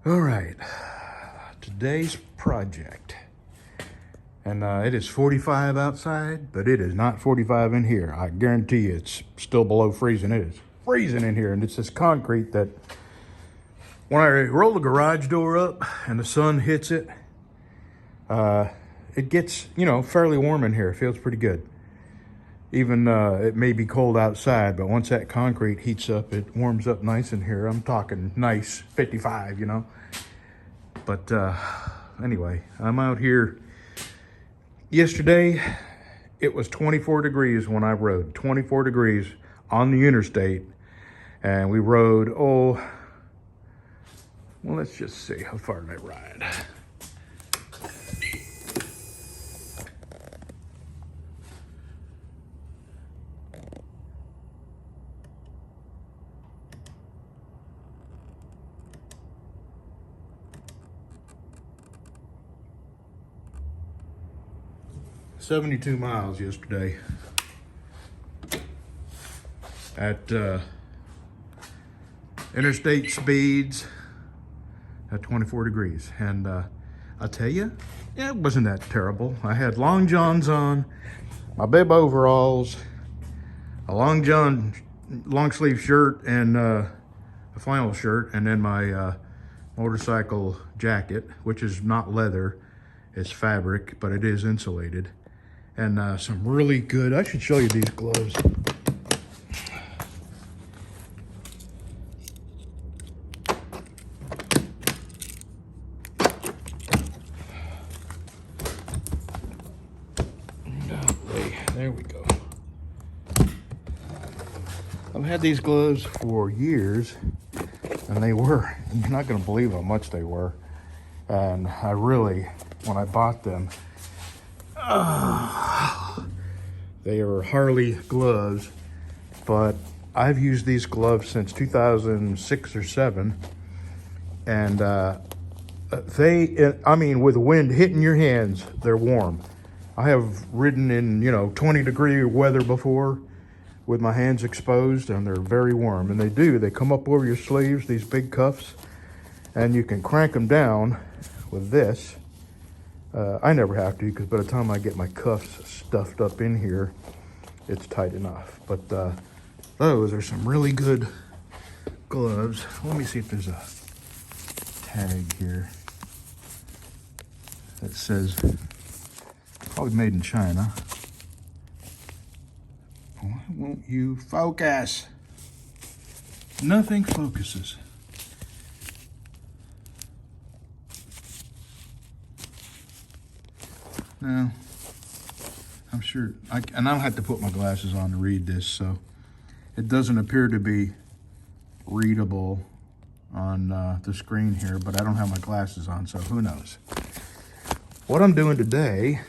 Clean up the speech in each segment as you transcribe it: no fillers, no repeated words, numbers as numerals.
All right, today's project. And it is 45 outside, but it is not 45 in here. I guarantee you it's still below freezing. It is freezing in here, and it's this concrete that when I roll the garage door up and the sun hits it, it gets, fairly warm in here. It feels pretty good. Even it may be cold outside, but once that concrete heats up, it warms up nice in here. I'm talking nice 55, But anyway, I'm out here. Yesterday, it was 24 degrees when I rode. 24 degrees on the interstate. And we rode, well, let's just see. How far did I ride? $72 miles yesterday at interstate speeds at 24 degrees. And I'll tell you, it wasn't that terrible. I had long johns on, my bib overalls, a long sleeve shirt, and a flannel shirt, and then my motorcycle jacket, which is not leather, it's fabric, but it is insulated. And some really good, I should show you these gloves. There we go. I've had these gloves for years, and you're not gonna believe how much they were. And I really, when I bought them, they are Harley gloves, but I've used these gloves since 2006 or 7, and with the wind hitting your hands, they're warm. I have ridden in 20-degree weather before with my hands exposed, and they're very warm. And they come up over your sleeves, these big cuffs, and you can crank them down with this. I never have to, because by the time I get my cuffs stuffed up in here, it's tight enough. But those are some really good gloves. Let me see if there's a tag here that says probably made in China. Why won't you focus? Nothing focuses. Now, I'm sure, and I'll have to put my glasses on to read this, so it doesn't appear to be readable on the screen here, but I don't have my glasses on, so who knows. What I'm doing today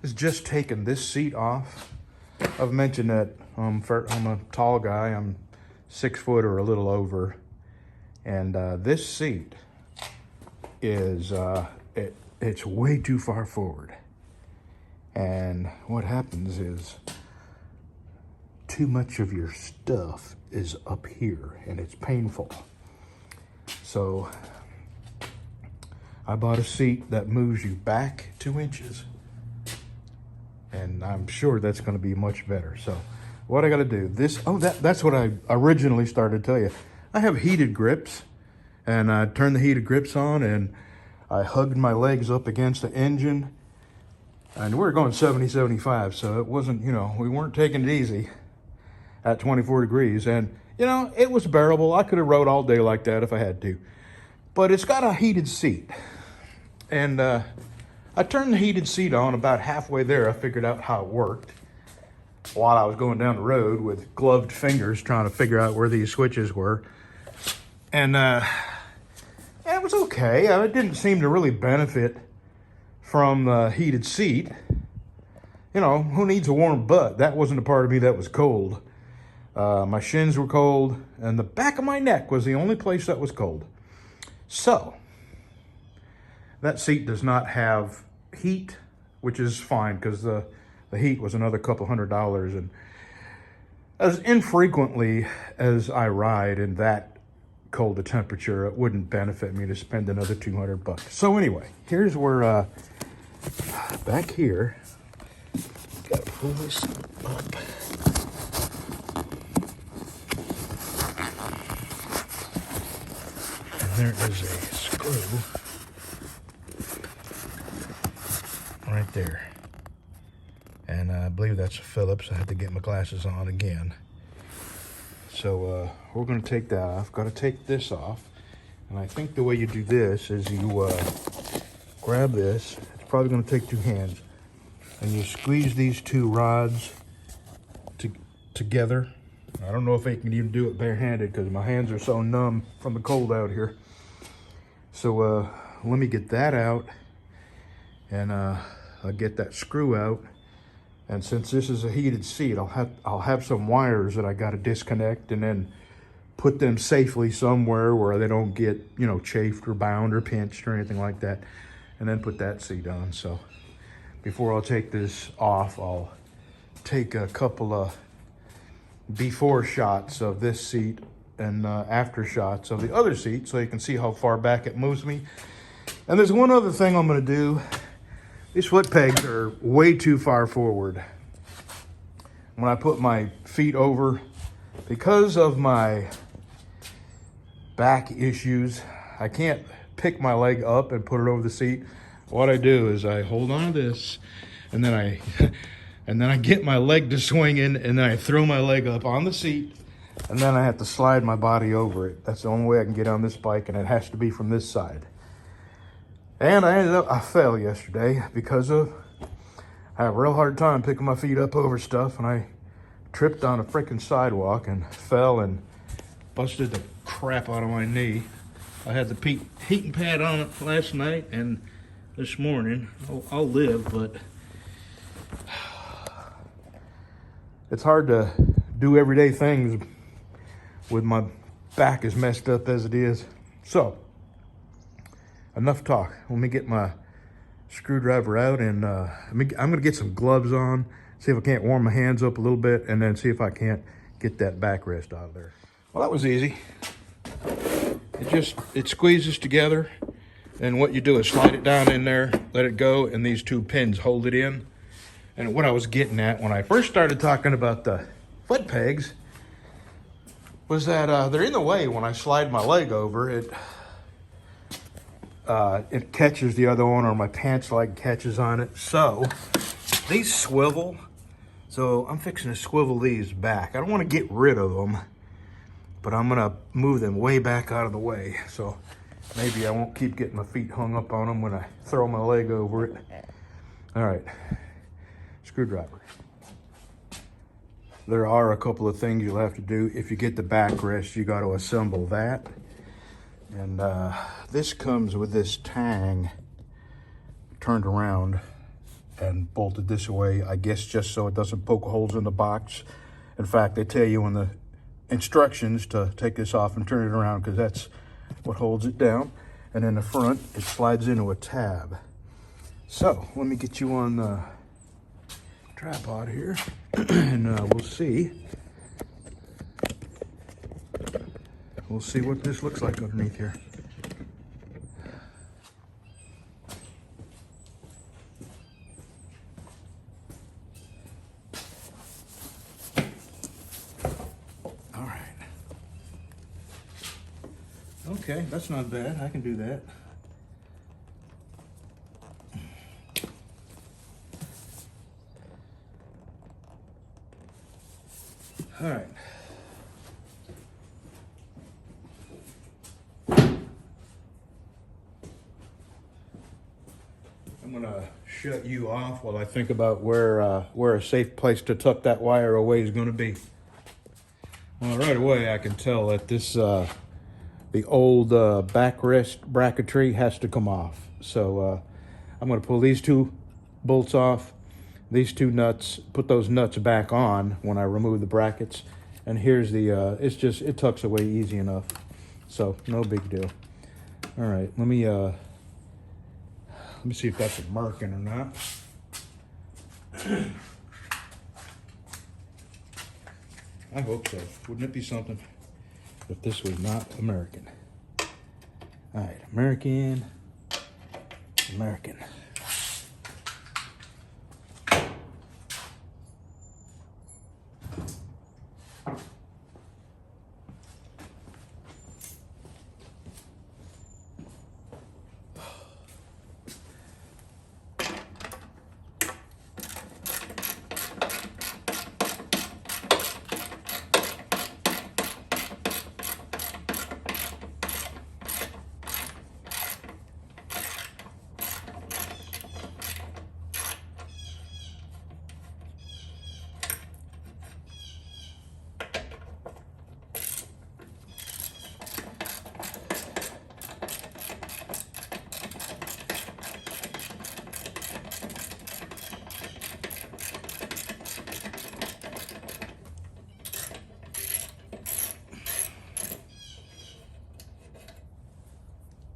is just taking this seat off. I've mentioned that I'm a tall guy. I'm 6 foot or a little over, and this seat is it's way too far forward. And what happens is too much of your stuff is up here, and it's painful. So I bought a seat that moves you back 2 inches, and I'm sure that's going to be much better. So what I got to do, that's what I originally started to tell you. I have heated grips, and I turned the heated grips on, and I hugged my legs up against the engine, and we were going 70, 75, so it wasn't, we weren't taking it easy at 24 degrees. And, it was bearable. I could have rode all day like that if I had to. But it's got a heated seat. And I turned the heated seat on. About halfway there, I figured out how it worked while I was going down the road with gloved fingers trying to figure out where these switches were. And it was okay. It didn't seem to really benefit from the heated seat. Who needs a warm butt? That wasn't a part of me that was cold. My shins were cold, and the back of my neck was the only place that was cold. So, that seat does not have heat, which is fine, because the heat was another couple $100. And as infrequently as I ride in that cold the temperature, it wouldn't benefit me to spend another 200 bucks. So anyway, here's where, back here, gotta pull this up. And there is a screw right there. And I believe that's a Phillips. I had to get my glasses on again. So we're going to take that off. Got to take this off. And I think the way you do this is you grab this. It's probably going to take 2 hands. And you squeeze these 2 rods together. I don't know if I can even do it barehanded because my hands are so numb from the cold out here. So let me get that out. And I'll get that screw out. And since this is a heated seat, I'll have some wires that I got to disconnect and then put them safely somewhere where they don't get, you know, chafed or bound or pinched or anything like that. And then put that seat on. So before I'll take this off, I'll take a couple of before shots of this seat and after shots of the other seat so you can see how far back it moves me. And there's one other thing I'm going to do. These foot pegs are way too far forward. When I put my feet over, because of my back issues, I can't pick my leg up and put it over the seat. What I do is I hold on to this, and then I get my leg to swing in, and then I throw my leg up on the seat, and then I have to slide my body over it. That's the only way I can get on this bike, and it has to be from this side. And I fell yesterday because I have a real hard time picking my feet up over stuff, and I tripped on a freaking sidewalk and fell and busted the crap out of my knee. I had the heating pad on it last night and this morning. I'll live, but it's hard to do everyday things with my back as messed up as it is. So, enough talk. Let me get my screwdriver out and I'm gonna get some gloves on, see if I can't warm my hands up a little bit, and then see if I can't get that backrest out of there. Well, that was easy. It squeezes together, and what you do is slide it down in there, let it go, and these 2 pins hold it in. And what I was getting at when I first started talking about the foot pegs was that they're in the way when I slide my leg over. It catches the other one, or my pants leg catches on it. So these swivel. So I'm fixing to swivel these back. I don't want to get rid of them, but I'm going to move them way back out of the way. So maybe I won't keep getting my feet hung up on them when I throw my leg over it. All right, screwdriver. There are a couple of things you'll have to do. If you get the backrest, you got to assemble that. And this comes with this tang turned around and bolted this way, I guess just so it doesn't poke holes in the box. In fact, they tell you in the instructions to take this off and turn it around because that's what holds it down. And in the front, it slides into a tab. So let me get you on the tripod here and we'll see. We'll see what this looks like underneath here. All right. Okay, that's not bad. I can do that. All right. I'm gonna shut you off while I think about where a safe place to tuck that wire away is gonna be. Well, right away I can tell that this the old backrest bracketry has to come off. So I'm gonna pull these 2 bolts off, these 2 nuts, put those nuts back on when I remove the brackets, and here's the it tucks away easy enough, so no big deal. All right, let me see if that's a marking or not. I hope so. Wouldn't it be something? if this was not American. All right, American.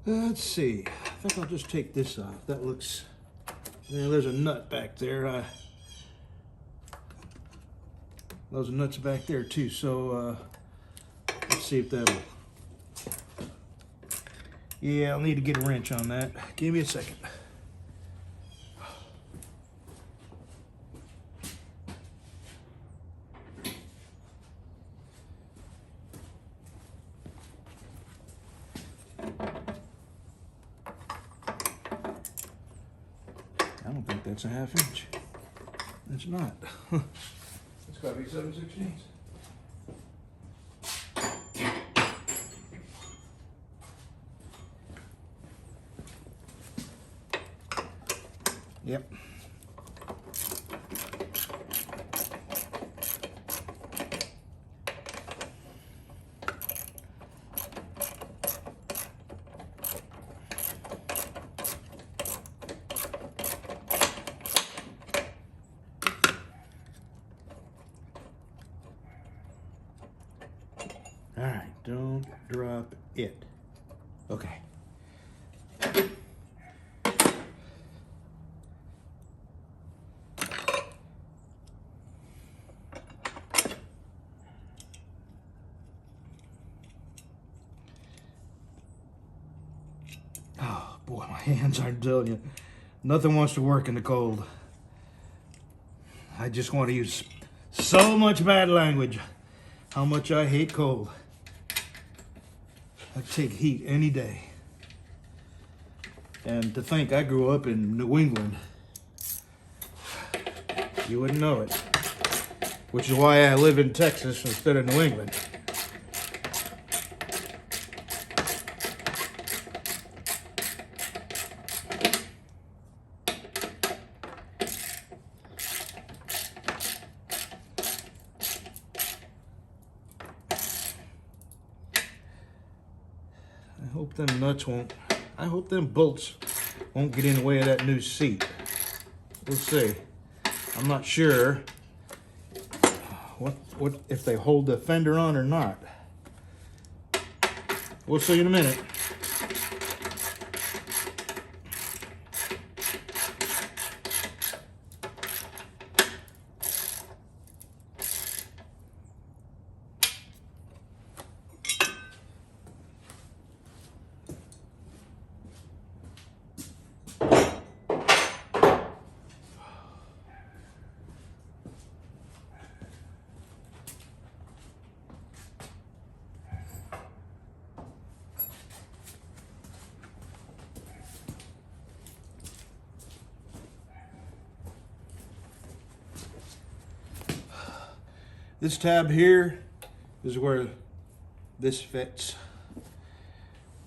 Let's see. I think I'll just take this off. That looks... Yeah, there's a nut back there. Those nuts back there too. So let's see if that'll... Yeah, I'll need to get a wrench on that. Give me a second. I don't think that's a 1/2 inch. It's not. It's got to be 7/16. Yep. All right, don't drop it. Okay. Oh boy, my hands aren't telling you. Nothing wants to work in the cold. I just want to use so much bad language. How much I hate cold. I take heat any day. And to think I grew up in New England, you wouldn't know it. Which is why I live in Texas instead of New England. I hope them nuts won't, I hope them bolts won't get in the way of that new seat. We'll see. I'm not sure what if they hold the fender on or not. We'll see in a minute. This tab here is where this fits.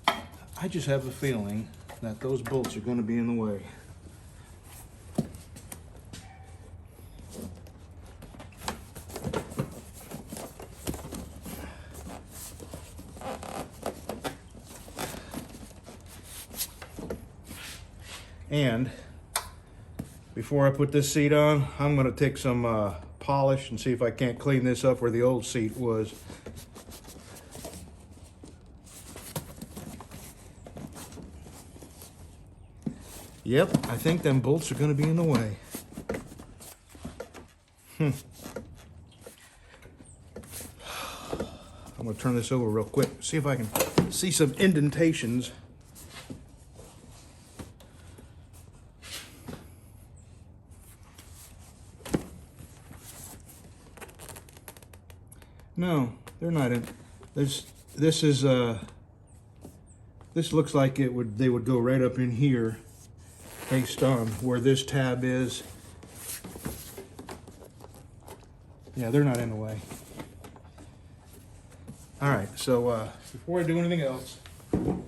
I just have a feeling that those bolts are going to be in the way. And before I put this seat on, I'm going to take some polish and see if I can't clean this up where the old seat was. Yep, I think them bolts are going to be in the way. I'm gonna turn this over real quick, see if I can see some indentations. No, they're not in. This looks like they would go right up in here based on where this tab is. Yeah, they're not in the way. All right, so before I do anything else, I'm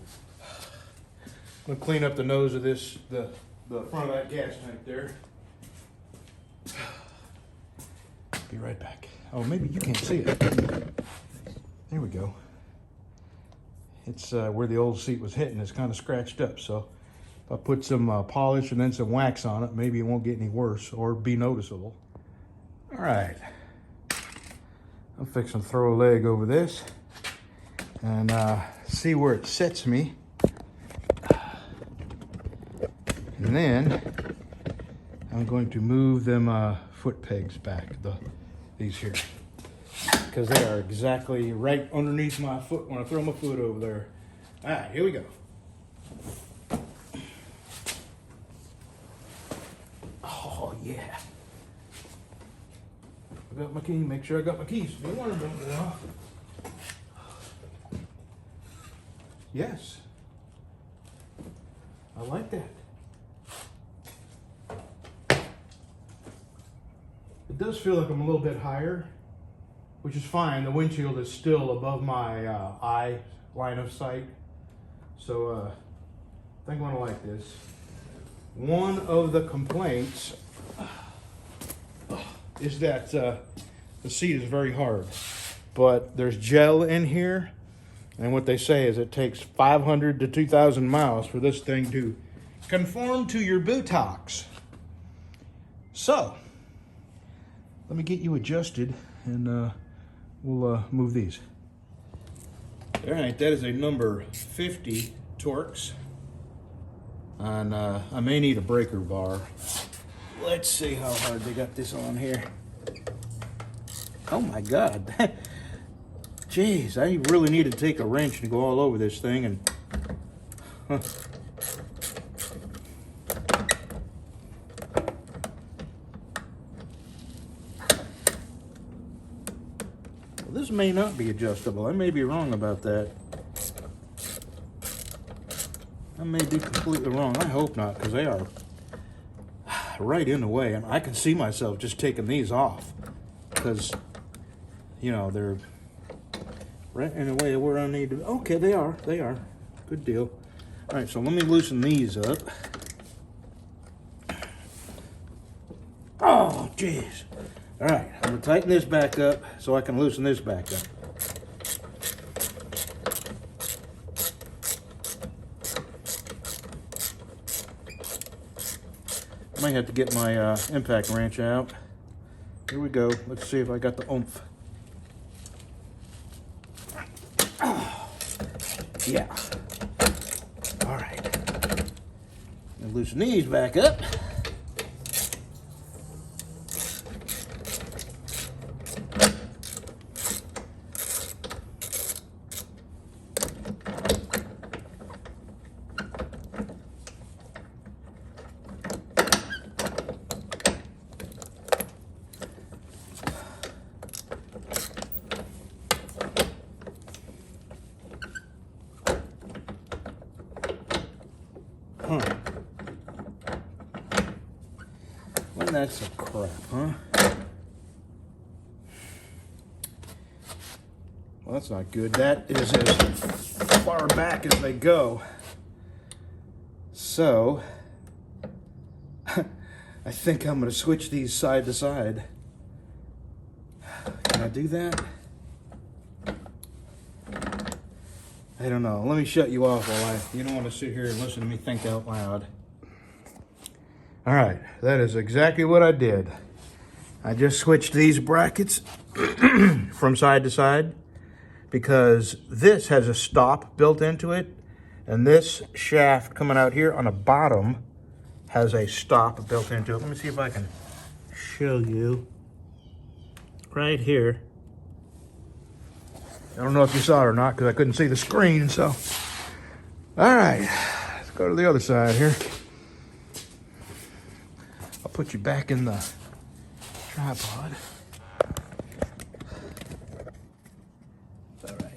gonna clean up the nose of this, the front of that gas tank there. Be right back. Oh, maybe you can't see it. There we go. It's where the old seat was hitting. It's kind of scratched up. So if I put some polish and then some wax on it, maybe it won't get any worse or be noticeable. All right. I'm fixing to throw a leg over this and see where it sets me. And then I'm going to move them foot pegs back, these here, because they are exactly right underneath my foot when I throw my foot over there. All right, here we go. Oh, yeah. I got my key. Make sure I got my keys. Yes. I like that. It does feel like I'm a little bit higher, which is fine. The windshield is still above my eye line of sight. So I think I'm gonna like this. One of the complaints is that the seat is very hard, but there's gel in here, and what they say is it takes 500 to 2,000 miles for this thing to conform to your buttocks. So let me get you adjusted, and we'll move these. All right, that is a number 50 Torx, and I may need a breaker bar. Let's see how hard they got this on here. Oh my God. Jeez, I really need to take a wrench and go all over this thing and... Huh. Well, this may not be adjustable. I may be wrong about that. I may be completely wrong. I hope not, because they are right in the way, and I can see myself just taking these off because, you know, they're right in the way of where I need to. Okay, they are. Good deal. All right, so let me loosen these up. Oh, jeez. All right, I'm gonna tighten this back up so I can loosen this back up. I might have to get my impact wrench out. Here we go. Let's see if I got the oomph. Oh, yeah. All right. And loosen these back up. Huh. Well, that's some crap, huh? Well, that's not good. That is as far back as they go. So, I think I'm going to switch these side to side. Can I do that? I don't know. Let me shut you off while you don't want to sit here and listen to me think out loud. All right, that is exactly what I did. I just switched these brackets from side to side because this has a stop built into it, and this shaft coming out here on the bottom has a stop built into it. Let me see if I can show you right here. I don't know if you saw it or not because I couldn't see the screen, so. All right, let's go to the other side here. I'll put you back in the tripod. All right.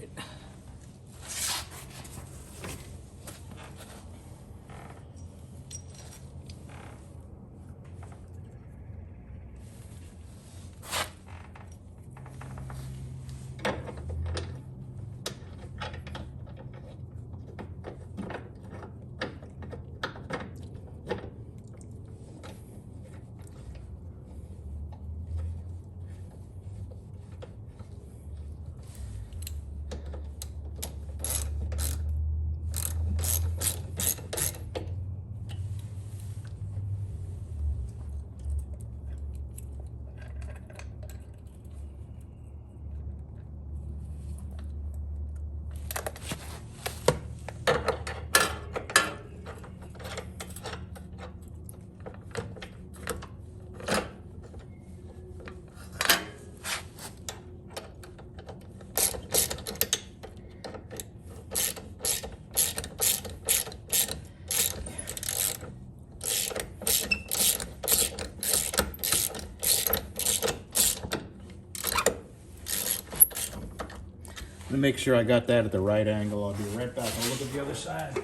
Let me make sure I got that at the right angle. I'll be right back and look at the other side.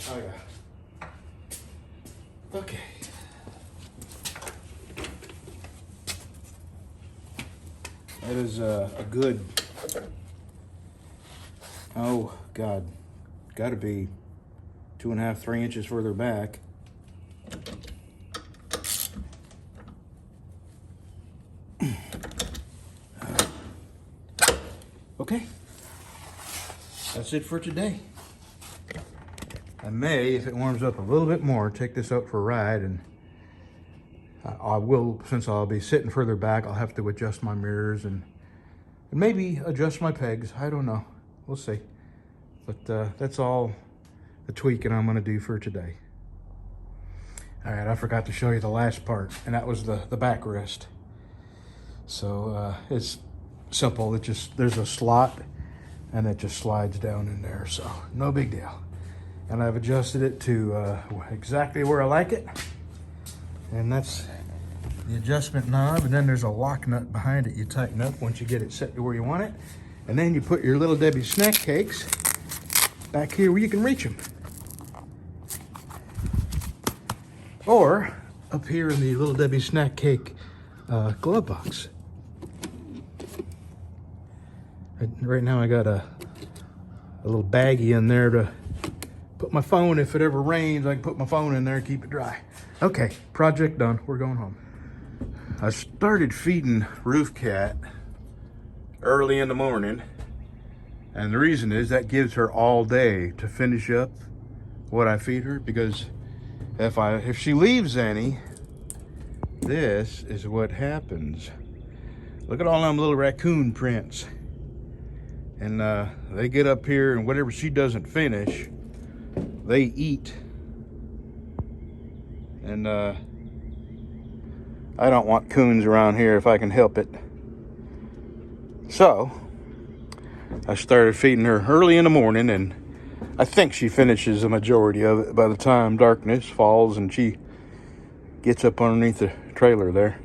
Oh yeah. Okay. That is a good, oh God, gotta be 2.5, 3 inches further back. Okay, that's it for today. I may, if it warms up a little bit more, take this out for a ride, and I will, since I'll be sitting further back, I'll have to adjust my mirrors and maybe adjust my pegs. I don't know, we'll see. But that's all the tweaking I'm gonna do for today. All right, I forgot to show you the last part, and that was the backrest. So it's simple. It just, there's a slot and it just slides down in there, so no big deal. And I've adjusted it to exactly where I like it, and that's the adjustment knob. And then there's a lock nut behind it you tighten up once you get it set to where you want it, and then you put your Little Debbie snack cakes back here where you can reach them, or up here in the Little Debbie snack cake glove box. Right now I got a little baggie in there to put my phone. If it ever rains, I can put my phone in there and keep it dry. Okay, project done. We're going home. I started feeding Roof Cat early in the morning, and the reason is that gives her all day to finish up what I feed her, because if she leaves any, this is what happens. Look at all them little raccoon prints. And they get up here, and whatever she doesn't finish, they eat. And I don't want coons around here if I can help it. So I started feeding her early in the morning, and I think she finishes the majority of it by the time darkness falls and she gets up underneath the trailer there.